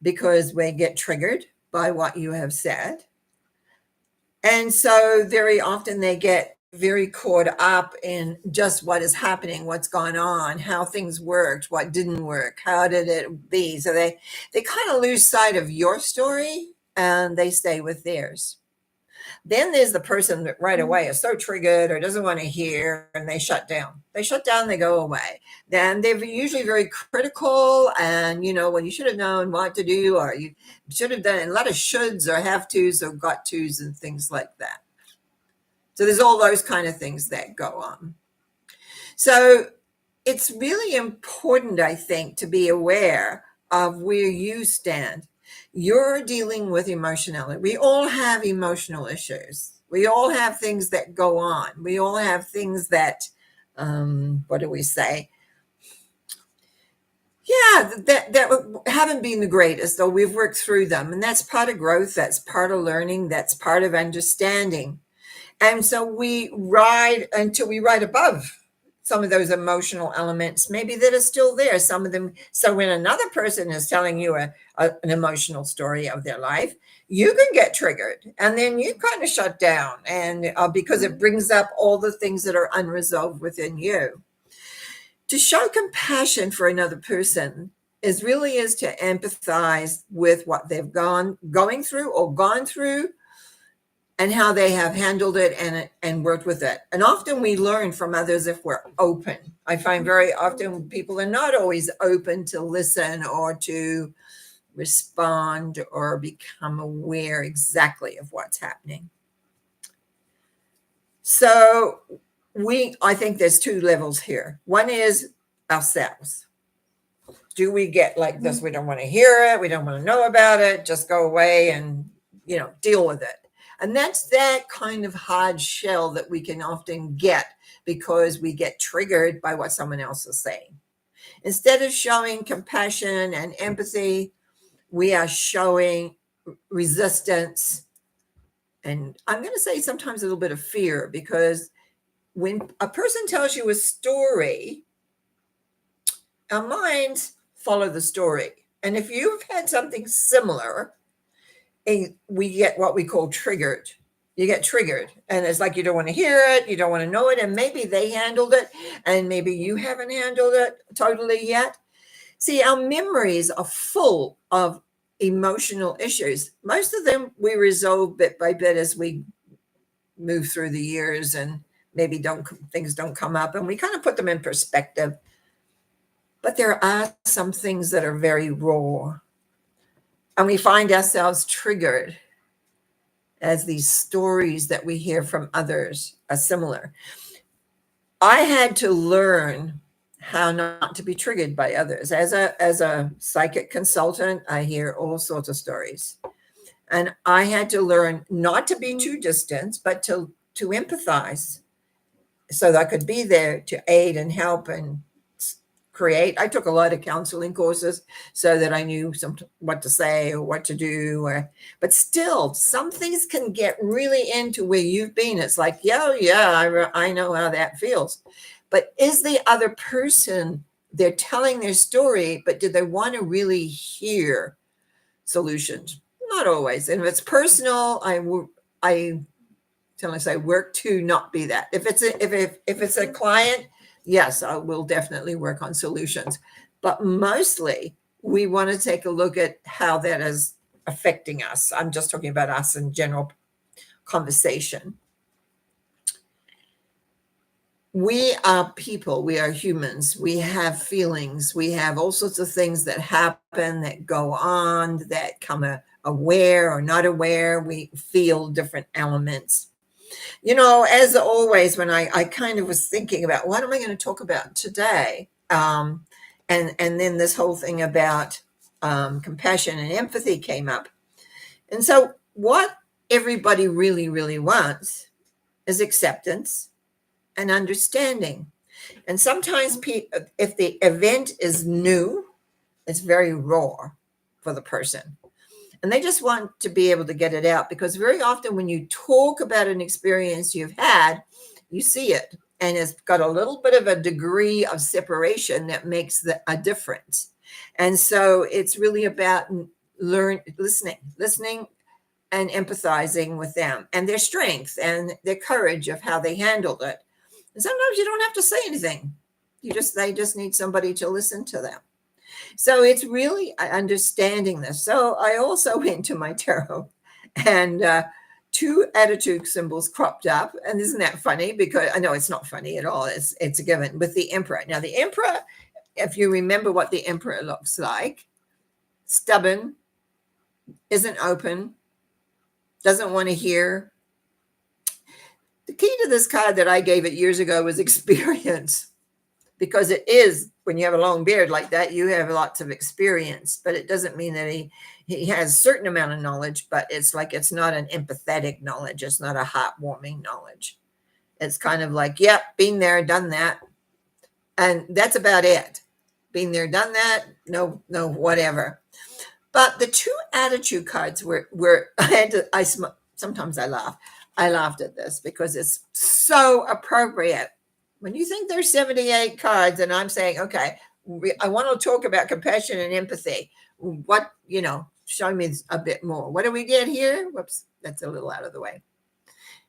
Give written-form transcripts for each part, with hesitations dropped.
because we get triggered by what you have said. And so very often they get very caught up in just what is happening, what's gone on, how things worked, what didn't work, how did it be. So they kind of lose sight of your story and they stay with theirs. Then there's the person that right away is so triggered or doesn't want to hear and they shut down. They shut down, they go away. Then they're usually very critical and, well, you should have known what to do or you should have done a lot of shoulds or have tos or got tos and things like that. So there's all those kind of things that go on. So it's really important, I think, to be aware of where you stand. You're dealing with emotionality. We all have emotional issues. We all have things that go on. We all have things that, what do we say? Yeah, that haven't been the greatest, though we've worked through them. And that's part of growth. That's part of learning. That's part of understanding. And so we ride until we ride above some of those emotional elements, maybe that are still there, some of them. So when another person is telling you an emotional story of their life, you can get triggered and then you kind of shut down and because it brings up all the things that are unresolved within you. To show compassion for another person is to empathize with what they've going through or gone through and how they have handled it and worked with it. And often we learn from others if we're open. I find very often people are not always open to listen or to respond or become aware exactly of what's happening. So I think there's two levels here. One is ourselves. Do we get like this? We don't want to hear it. We don't want to know about it. Just go away and, deal with it. And that's that kind of hard shell that we can often get because we get triggered by what someone else is saying. Instead of showing compassion and empathy, we are showing resistance. And I'm going to say sometimes a little bit of fear, because when a person tells you a story, our minds follow the story. And if you've had something similar, we get what we call triggered. You get triggered and it's like you don't want to hear it, you don't want to know it, and maybe they handled it and maybe you haven't handled it totally yet. See, our memories are full of emotional issues. Most of them we resolve bit by bit as we move through the years, and maybe things don't come up and we kind of put them in perspective. But there are some things that are very raw. And we find ourselves triggered as these stories that we hear from others are similar. I had to learn how not to be triggered by others. As a psychic consultant, I hear all sorts of stories. And I had to learn not to be too distant, but to empathize so that I could be there to aid and help and create. I took a lot of counseling courses so that I knew what to say or what to do. But still, some things can get really into where you've been. It's like, I know how that feels. But is the other person, they're telling their story, but do they want to really hear solutions? Not always. And if it's personal, I say work to not be that. If it's a client, yes, I will definitely work on solutions. But mostly, we want to take a look at how that is affecting us. I'm just talking about us in general conversation. We are people. We are humans. We have feelings. We have all sorts of things that happen, that go on, that come aware or not aware. We feel different elements. As always, when I kind of was thinking about what am I going to talk about today, and then this whole thing about compassion and empathy came up. And so what everybody really, really wants is acceptance and understanding. And sometimes if the event is new, it's very raw for the person. And they just want to be able to get it out, because very often when you talk about an experience you've had, you see it. And it's got a little bit of a degree of separation that makes a difference. And so it's really about listening and empathizing with them and their strength and their courage of how they handled it. And sometimes you don't have to say anything. They just need somebody to listen to them. So it's really understanding this. So I also went to my tarot, and two attitude symbols cropped up. And isn't that funny? Because I know it's not funny at all. It's a given with the Emperor. Now the Emperor, if you remember what the Emperor looks like, stubborn, isn't open, doesn't want to hear. The key to this card that I gave it years ago was experience, because it is, when you have a long beard like that, you have lots of experience, but it doesn't mean that he has a certain amount of knowledge, but it's not an empathetic knowledge. It's not a heartwarming knowledge. It's kind of like, yep, been there, done that. And that's about it. Been there, done that. No, whatever. But the two attitude cards were sometimes I laugh. I laughed at this because it's so appropriate. When you think there's 78 cards and I'm saying, okay, I want to talk about compassion and empathy. What, show me a bit more. What do we get here? Whoops, that's a little out of the way.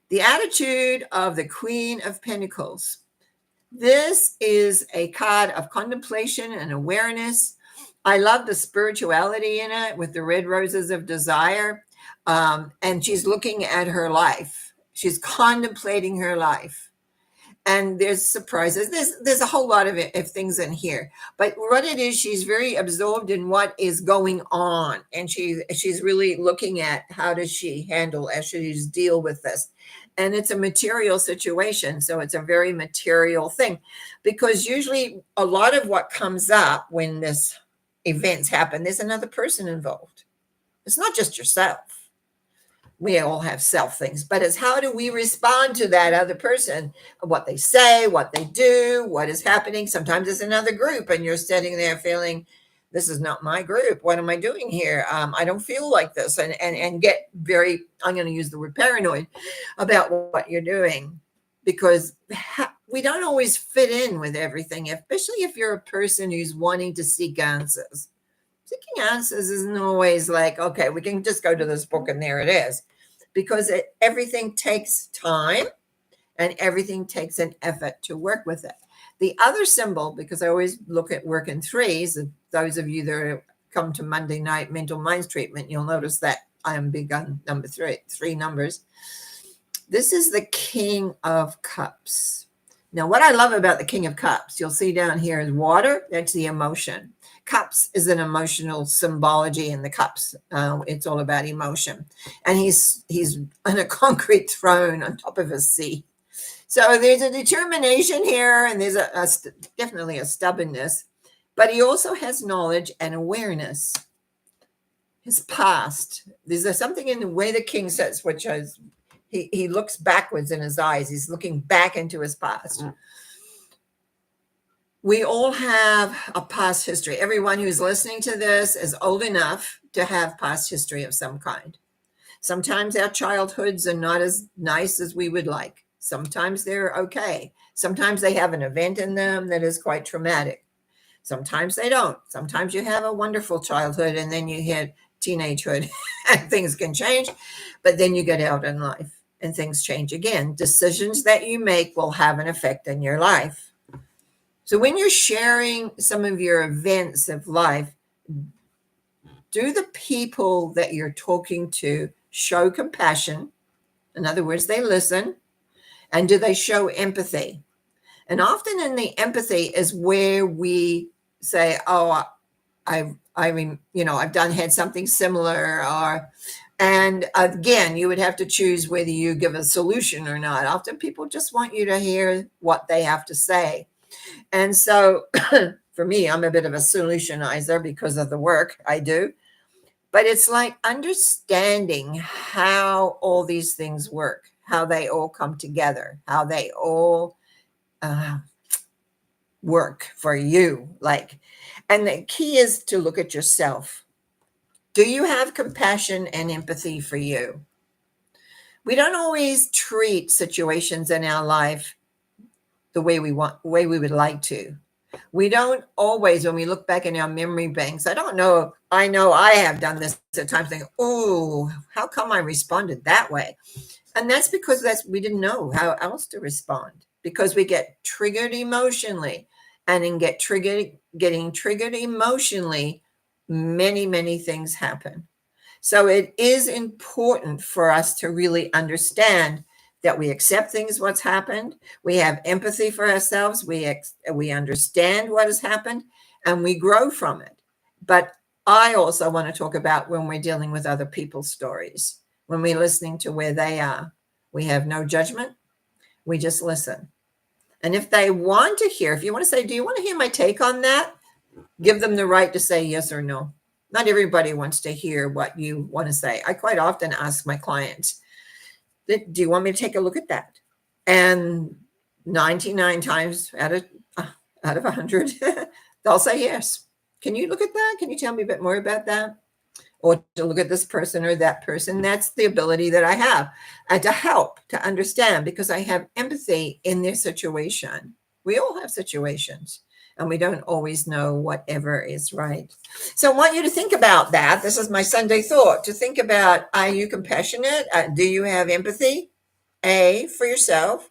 The attitude of the Queen of Pentacles. This is a card of contemplation and awareness. I love the spirituality in it with the red roses of desire. And she's looking at her life. She's contemplating her life. And there's surprises. There's a whole lot of things in here. But what it is, she's very absorbed in what is going on. And she's really looking at how does she handle, as she's deal with this. And it's a material situation. So it's a very material thing. Because usually a lot of what comes up when this events happen, there's another person involved. It's not just yourself. We all have self things, but it's how do we respond to that other person, what they say, what they do, what is happening. Sometimes it's another group and you're sitting there feeling, this is not my group. What am I doing here? I don't feel like this, and get very, I'm going to use the word paranoid about what you're doing, because we don't always fit in with everything, especially if you're a person who's wanting to seek answers. Seeking answers isn't always like, okay, we can just go to this book and there it is, because everything takes time and everything takes an effort to work with it. The other symbol, because I always look at work in threes, and those of you that come to Monday night mental minds treatment, you'll notice that I am big on number three numbers. This is the King of Cups. Now, what I love about the King of Cups, you'll see down here is water. That's the emotion. Cups is an emotional symbology in the cups. It's all about emotion. And he's on a concrete throne on top of a sea. So there's a determination here, and there's definitely a stubbornness. But he also has knowledge and awareness. His past. There's something in the way the king sits, which is he looks backwards in his eyes. He's looking back into his past. We all have a past history. Everyone who's listening to this is old enough to have past history of some kind. Sometimes our childhoods are not as nice as we would like. Sometimes they're okay. Sometimes they have an event in them that is quite traumatic. Sometimes they don't. Sometimes you have a wonderful childhood and then you hit teenagehood and things can change, but then you get out in life and things change again. Decisions that you make will have an effect in your life. So when you're sharing some of your events of life, do the people that you're talking to show compassion? In other words, they listen. And do they show empathy? And often in the empathy is where we say, oh, I've had something similar, and again, you would have to choose whether you give a solution or not. Often people just want you to hear what they have to say. And so for me, I'm a bit of a solutionizer because of the work I do. But it's like understanding how all these things work, how they all come together, how they all work for you. And the key is to look at yourself. Do you have compassion and empathy for you? We don't always treat situations in our life the way we would like to. We don't always, when we look back in our memory banks, I don't know, I know I have done this at times, thinking, oh, how come I responded that way? And that's because we didn't know how else to respond, because we get triggered emotionally, and in getting triggered emotionally, many things happen. So it is important for us to really understand that we accept things, what's happened. We have empathy for ourselves. We understand what has happened, and we grow from it. But I also want to talk about when we're dealing with other people's stories, when we're listening to where they are. We have no judgment. We just listen. And if they want to hear, if you want to say, do you want to hear my take on that? Give them the right to say yes or no. Not everybody wants to hear what you want to say. I quite often ask my clients, do you want me to take a look at that? And 99 times out of 100, they'll say yes. Can you look at that? Can you tell me a bit more about that? Or to look at this person or that person. That's the ability that I have, and to help, to understand, because I have empathy in their situation. We all have situations, and we don't always know whatever is right. So I want you to think about that. This is my Sunday thought, to think about, are you compassionate? Do you have empathy? A, for yourself,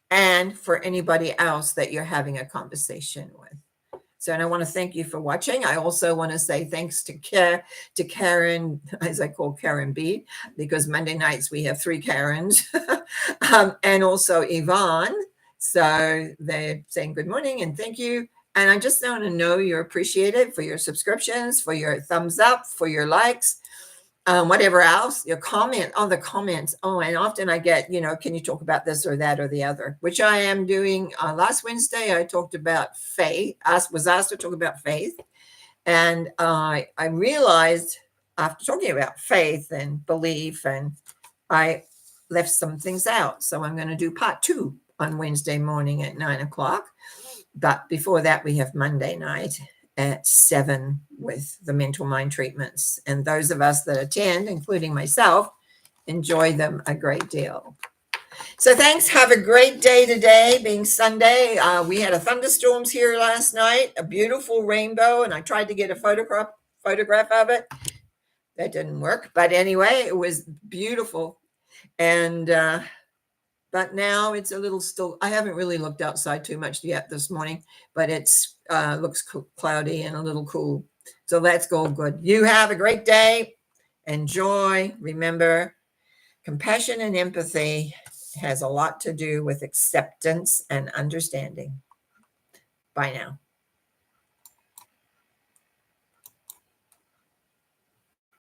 and for anybody else that you're having a conversation with. So, and I want to thank you for watching. I also want to say thanks to Karen, as I call Karen B, because Monday nights we have 3 Karens, and also Yvonne. So they're saying good morning and thank you. And I just want to know you're appreciated for your subscriptions, for your thumbs up, for your likes. Whatever else, your comment on the comments. Oh, and often I get, can you talk about this or that or the other, which I am doing. Last Wednesday, I talked about faith. Was asked to talk about faith. And I realized after talking about faith and belief, and I left some things out. So I'm going to do part 2 on Wednesday morning at 9:00. But before that, we have Monday night at 7 with the mental mind treatments. And those of us that attend, including myself, enjoy them a great deal. So thanks. Have a great day today, being Sunday. We had a thunderstorms here last night, a beautiful rainbow, and I tried to get a photograph of it. That didn't work. But anyway, it was beautiful. And but now it's a little still. I haven't really looked outside too much yet this morning, but it's looks cloudy and a little cool. So that's go good. You have a great day. Enjoy. Remember, compassion and empathy has a lot to do with acceptance and understanding. Bye now.